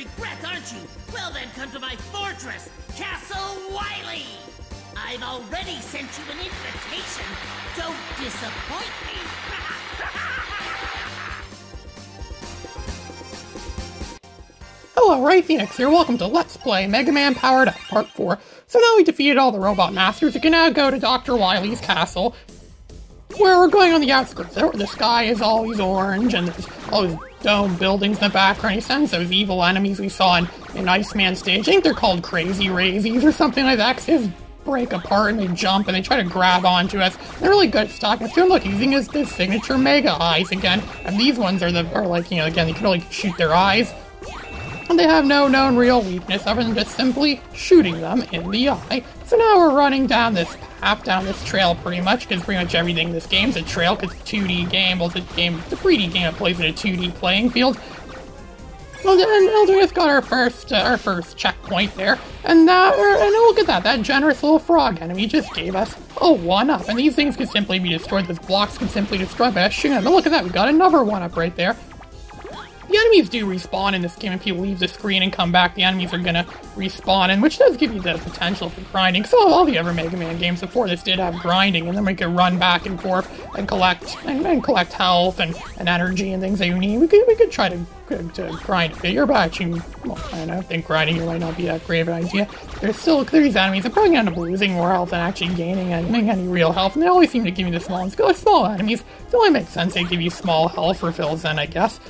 regret, aren't you? Well then, come to my fortress, Castle Wily! I've already sent you an invitation. Don't disappoint me. Hello, Ray Phoenix here. Welcome to Let's Play Mega Man Powered Up Part 4. So now we defeated all the robot masters, we can now go to Dr. Wily's castle, where we're going on the outskirts. The sky is always orange, and there's all these dome buildings in the background. He sends those evil enemies we saw in Iceman stage. I think they're called Crazy Razies or something like that, 'cause they just break apart and they jump and they try to grab onto us. They're really good at stalking us. Look, using his signature Mega Eyes again. And these ones are like, again, they can only shoot their eyes. And they have no known real weakness other than just simply shooting them in the eye. So now we're running down this path, down this trail pretty much, because pretty much everything in this game is a trail, because it's a 2D game. Well, it's a 3D game that plays in a 2D playing field. Well, then we just got our first checkpoint there, and look at that! That generous little frog enemy just gave us a 1-up, and these things can simply be destroyed. Those blocks can simply be destroyed by us shooting them. And look at that! We got another 1-up right there. The enemies do respawn in this game. If you leave the screen and come back, the enemies are gonna respawn, and which does give you the potential for grinding. So all the other Mega Man games before this did have grinding, and then we could run back and forth and collect health and energy and things that you need. We could try to grind a bigger, but actually, well, I don't know, I think grinding here might not be that great of an idea. There's these enemies. I'm probably gonna end up losing more health than actually gaining any real health, and they always seem to give me the small ones. Go small enemies. It only makes sense they give you small health refills then, I guess.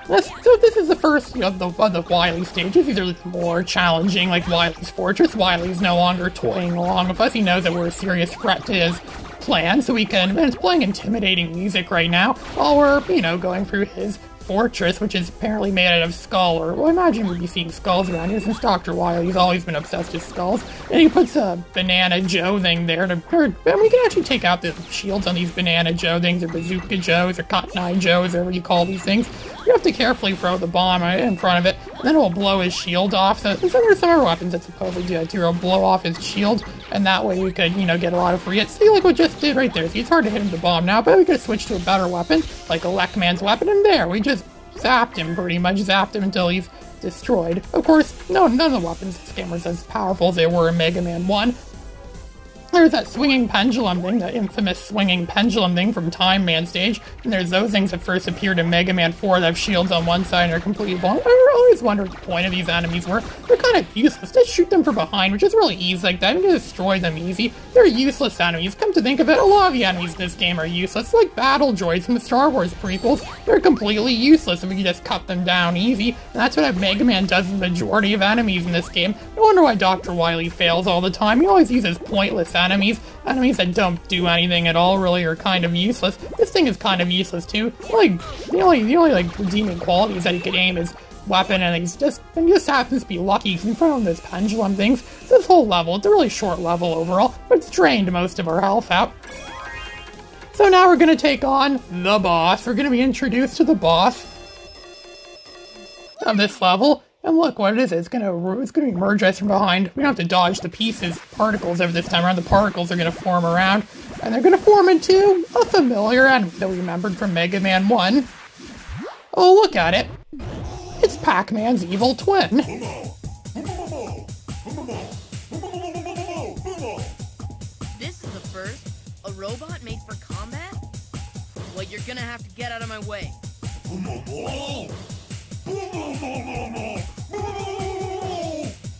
So this is the first, of the Wily stages. These are more challenging, like Wily's Fortress. Wily's no longer toying along with us. He knows that we're a serious threat to his plan, so and it's playing intimidating music right now while we're, going through his fortress, which is apparently made out of skull, or well, I imagine we'd be seeing skulls around here since Dr. Wily's always been obsessed with skulls. And he puts a Banana Joe thing there and we can actually take out the shields on these Banana Joe things, or Bazooka Joes, or Cotton Eye Joes, whatever you call these things. You have to carefully throw the bomb in front of it, and then it will blow his shield off. So there's some other weapons that supposedly do that too. It'll blow off his shield, and that way we could, get a lot of free hits. See, like what just did right there. See, it's hard to hit him with the bomb now, but we could switch to a better weapon, like a Lekman's weapon, and there, we just zapped him pretty much, zapped him until he's destroyed. Of course, none of the weapons in this game are as powerful as they were in Mega Man 1. There's that swinging pendulum thing, that infamous swinging pendulum thing from Time Man stage, and there's those things that first appeared in Mega Man 4 that have shields on one side and are completely vulnerable. I always wondered what the point of these enemies were. They're kind of useless. Just shoot them from behind, which is really easy like that. You can destroy them easy. They're useless enemies. Come to think of it, a lot of the enemies in this game are useless. Like battle droids from the Star Wars prequels. They're completely useless if we can just cut them down easy, and that's what Mega Man does with the majority of enemies in this game. No wonder why Dr. Wily fails all the time. He always uses pointless enemies that don't do anything at all, really, are kind of useless. This thing is kind of useless too. The only redeeming quality is that he could aim his weapon, and he just happens to be lucky because in front of those pendulum things. So this whole level, it's a really short level overall, but it's drained most of our health out. So now we're gonna take on the boss. We're gonna be introduced to the boss of this level. And look what it is. It's gonna emerge us from behind. We don't have to dodge the particles over this time around. The particles are gonna form around, and they're gonna form into a familiar enemy that we remembered from Mega Man 1. Oh, look at it. It's Pac-Man's evil twin. This is the first? A robot made for combat? Well, you're gonna have to get out of my way.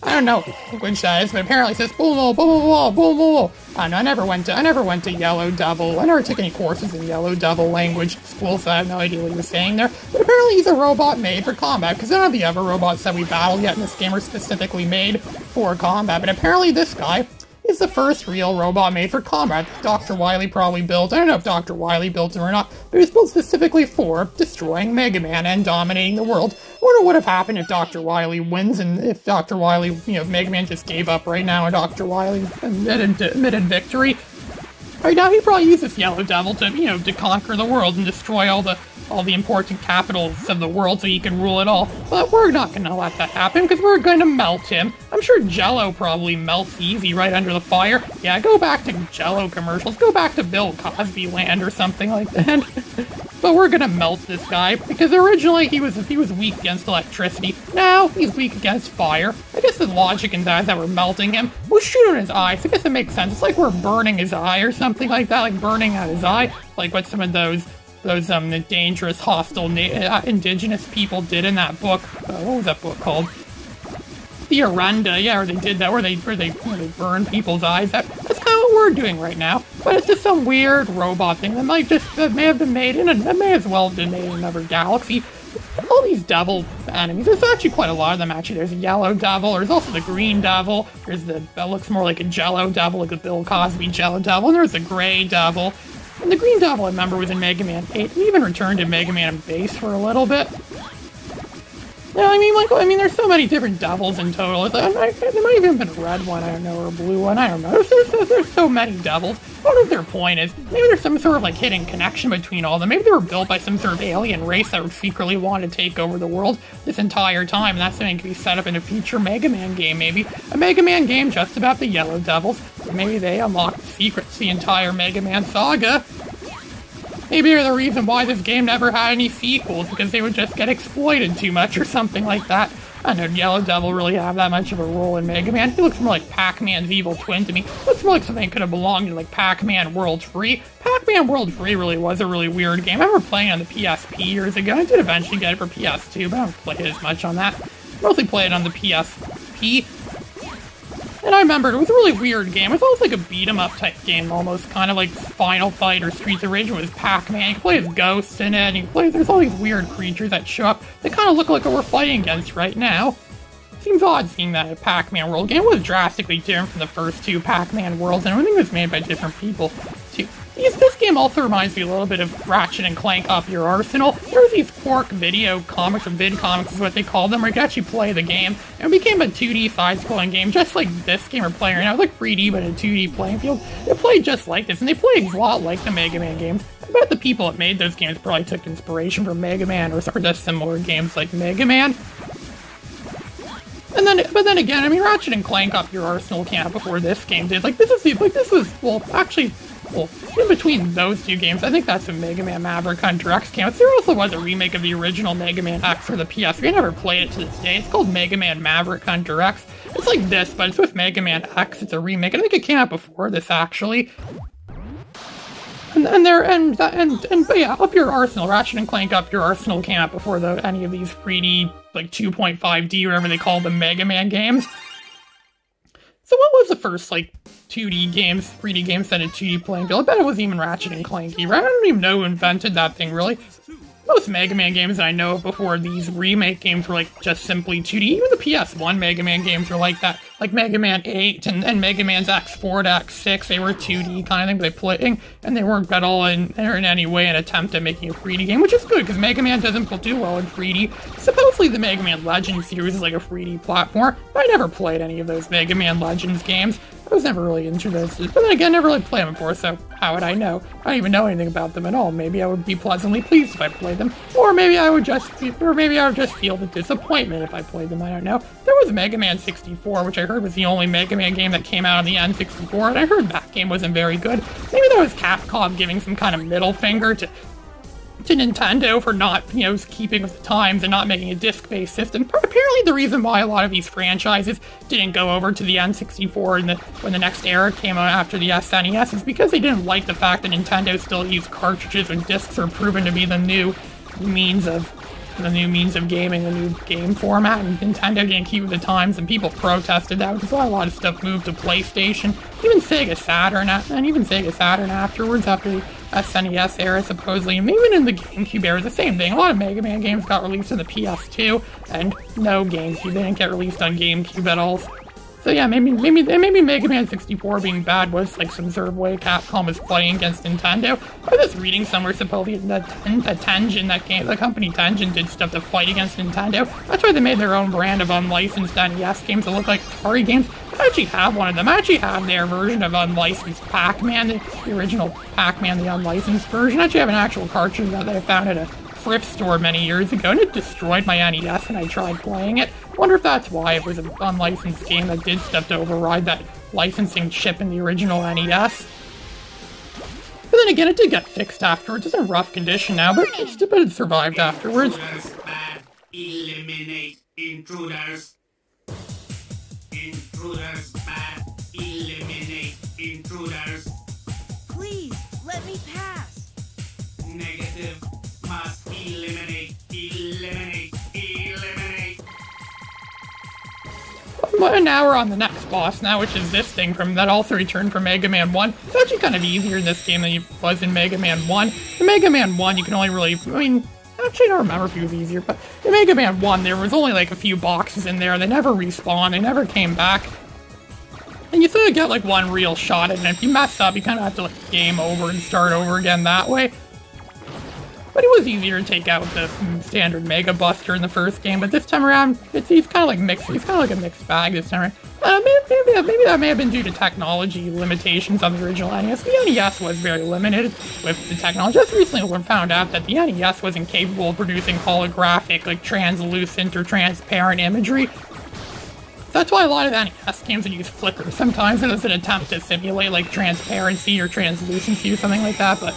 I don't know which that is, but apparently it says boom, boom, boom, boom, boom. I don't know. I never went to Yellow Devil. I never took any courses in Yellow Devil language at school, so I have no idea what he was saying there. But apparently he's a robot made for combat, because none of the other robots that we battled yet in this game are specifically made for combat. But apparently this guy is the first real robot made for combat that Dr. Wily probably built. I don't know if Dr. Wily built him or not, but he was built specifically for destroying Mega Man and dominating the world. I wonder what would have happened if Dr. Wily wins, and if Dr. Wily, if Mega Man just gave up right now and Dr. Wily admitted victory. Right now, he'd probably use this Yellow Devil to conquer the world and destroy all the important capitals of the world so he can rule it all. But we're not going to let that happen, because we're going to melt him. I'm sure Jell-O probably melts easy right under the fire. Yeah, go back to Jell-O commercials. Go back to Bill Cosby land or something like that. but we're gonna melt this guy, because originally he was weak against electricity. Now, he's weak against fire. I guess the logic in that is that we're melting him. We'll shoot in his eye, so I guess it makes sense. It's like we're burning his eye or something like that, like burning out his eye, like what some of those dangerous, hostile, indigenous people did in that book. What was that book called? The Arenda, yeah, or they did that, where they burn people's eyes. That's kind of what we're doing right now. But it's just some weird robot thing that may have been made that may as well have been made in another galaxy. All these devil enemies, there's actually quite a lot of them, actually. There's a yellow devil, there's also the green devil, that looks more like a jello devil, like a Bill Cosby jello devil, and there's the gray devil. And the green devil, I remember, was in Mega Man 8. We even returned to Mega Man Base for a little bit. Yeah, I mean, there's so many different devils in total. There might even have been a red one, I don't know, or a blue one, I don't know. There's so many devils. I wonder what their point is. Maybe there's some sort of, like, hidden connection between all of them. Maybe they were built by some sort of alien race that would secretly want to take over the world this entire time, and that's something that could be set up in a future Mega Man game, maybe. A Mega Man game just about the yellow devils. Maybe they unlock the secrets to the entire Mega Man saga. Maybe they're the reason why this game never had any sequels, because they would just get exploited too much or something like that. I don't know, Yellow Devil really have that much of a role in Mega Man. He looks more like Pac-Man's evil twin to me. Looks more like something that could have belonged in, like, Pac-Man World 3. Pac-Man World 3 really was a really weird game. I remember playing it on the PSP years ago. I did eventually get it for PS2, but I don't play it as much on that. Mostly play it on the PSP. And I remember it was a really weird game. It was almost like a beat-em-up type game, almost kind of like Final Fight or Streets of Rage with Pac-Man. You can play as ghosts in it, and there's all these weird creatures that show up. They kind of look like what we're fighting against right now. Seems odd seeing that in a Pac-Man world game. It was drastically different from the first two Pac-Man worlds, and everything was made by different people, too. This game also reminds me a little bit of Ratchet and Clank Up Your Arsenal. There were these Quark video comics, or vid comics is what they called them, where you could actually play the game. And it became a 2D side-scrolling game, just like this game we're playing right now. It was like 3D, but a 2D playing field. It played just like this, and they played a lot like the Mega Man games. I bet the people that made those games probably took inspiration from Mega Man, or just similar games like Mega Man. But then again, I mean, Ratchet and Clank Up Your Arsenal came out before this game did. In between those two games, I think that's when Mega Man Maverick Hunter X came out. There also was a remake of the original Mega Man X for the PS3. I never played it to this day. It's called Mega Man Maverick Hunter X. It's like this, but it's with Mega Man X. It's a remake. I think it came out before this, actually. But yeah, Up Your Arsenal, Ratchet and Clank Up Your Arsenal came out before any of these 3D, like 2.5D, whatever they call the Mega Man games. So what was the first, like, 2D games, 3D games set in 2D playing field? I bet it wasn't even Ratchet and Clanky, right? I don't even know who invented that thing, really. Most Mega Man games that I know of before these remake games were, like, just simply 2D. Even the PS1 Mega Man games were like that. Like Mega Man 8 and Mega Man's X4 to X6, they were 2D kind of thing, but they playing, and they weren't at all in any way an attempt at making a 3D game, which is good, because Mega Man doesn't do well in 3D. Supposedly the Mega Man Legends series is like a 3D platform, but I never played any of those Mega Man Legends games. I was never really interested, but then again, I never really played them before, so how would I know? I don't even know anything about them at all. Maybe I would be pleasantly pleased if I played them, or maybe I would just feel the disappointment if I played them, I don't know. There was Mega Man 64, which I heard was the only Mega Man game that came out on the N64, and I heard that game wasn't very good. Maybe that was Capcom giving some kind of middle finger to Nintendo for not, keeping with the times and not making a disc-based system. Apparently the reason why a lot of these franchises didn't go over to the N64 when the next era came out after the SNES is because they didn't like the fact that Nintendo still used cartridges when discs are proven to be the new means of gaming, the new game format, and Nintendo didn't keep with the times, and people protested that, which is why a lot of stuff moved to PlayStation, even Sega Saturn afterwards, after the SNES era, supposedly, and even in the GameCube era, the same thing. A lot of Mega Man games got released on the PS2, and no GameCube. They didn't get released on GameCube at all. So yeah, maybe Mega Man 64 being bad was like some sort of way Capcom was playing against Nintendo. I was just reading somewhere supposedly that Tengen, the company Tengen, did stuff to fight against Nintendo. That's why they made their own brand of unlicensed NES games that look like Atari games. I actually have one of them. I actually have their version of unlicensed Pac-Man, the original Pac-Man, the unlicensed version. I actually have an actual cartridge that I found at a thrift store many years ago, and it destroyed my NES when I tried playing it. I wonder if that's why it was an unlicensed game that did stuff to override that licensing chip in the original NES. But then again, it did get fixed afterwards. It's in rough condition now, but it survived afterwards. Intruders bad. Eliminate intruders. Intruders bad. Eliminate intruders. Please, let me pass. Negative. Must eliminate. Eliminate. Eliminate. Well, now we're on the next boss now, which is this thing that also returned from Mega Man 1. It's actually kind of easier in this game than it was in Mega Man 1. In Mega Man 1, you can only really, actually I don't remember if it was easier, but in Mega Man 1, there was only like a few boxes in there. They never respawned, they never came back. And you sort of get like one real shot at it, and if you mess up, you kind of have to like game over and start over again that way. But it was easier to take out the standard Mega Buster in the first game, but this time around, he's kind of like mixed. He's kind of like a mixed bag this time around. Maybe that may have been due to technology limitations on the original NES. The NES was very limited with the technology. Just recently, we found out that the NES wasn't capable of producing holographic, like translucent or transparent imagery. That's why a lot of NES games would use flickers. Sometimes it was an attempt to simulate like transparency or translucency or something like that, but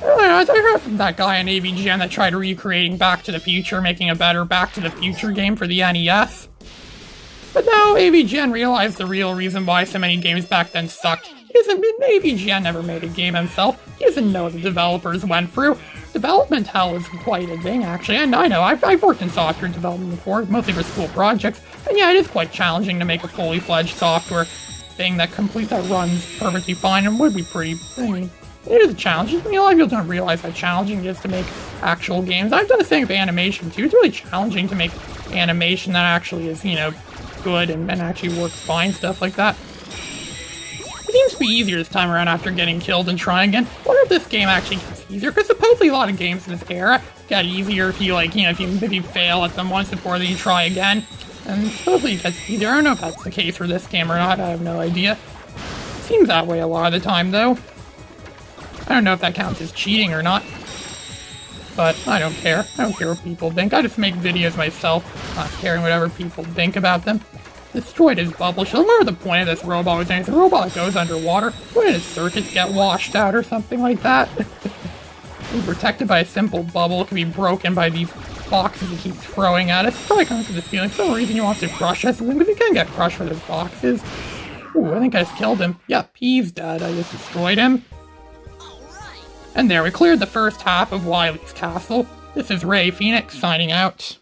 I heard from that guy in AVGN that tried recreating Back to the Future, making a better Back to the Future game for the NES. But now AVGN realized the real reason why so many games back then sucked. AVGN never made a game himself. He doesn't know what the developers went through. Development hell is quite a thing, actually. And I know, I've worked in software development before, mostly for school projects. And yeah, it is quite challenging to make a fully fledged software thing that runs perfectly fine and would be pretty, it is a challenge. A lot of people don't realize how challenging it is to make actual games. I've done the same with animation, too. It's really challenging to make animation that actually is, good and actually works fine, stuff like that. It seems to be easier this time around after getting killed and trying again. I wonder if this game actually gets easier, because supposedly a lot of games in this era get easier if you, if you fail at them once before then you try again. And supposedly it gets easier. I don't know if that's the case for this game or not. I have no idea. It seems that way a lot of the time, though. I don't know if that counts as cheating or not, but I don't care. I don't care what people think. I just make videos myself, not caring whatever people think about them. Destroyed his bubble shell. Remember the point of this robot was it's a robot that goes underwater. Wouldn't his circuits get washed out or something like that? He's protected by a simple bubble. It can be broken by these boxes he keeps throwing at us. It probably comes to the ceiling. For some reason he wants to crush us, because he can get crushed with his boxes. Ooh, I think I just killed him. Yep, he's dead. I just destroyed him. And there, we cleared the first half of Wily's castle. This is Ray Phoenix signing out.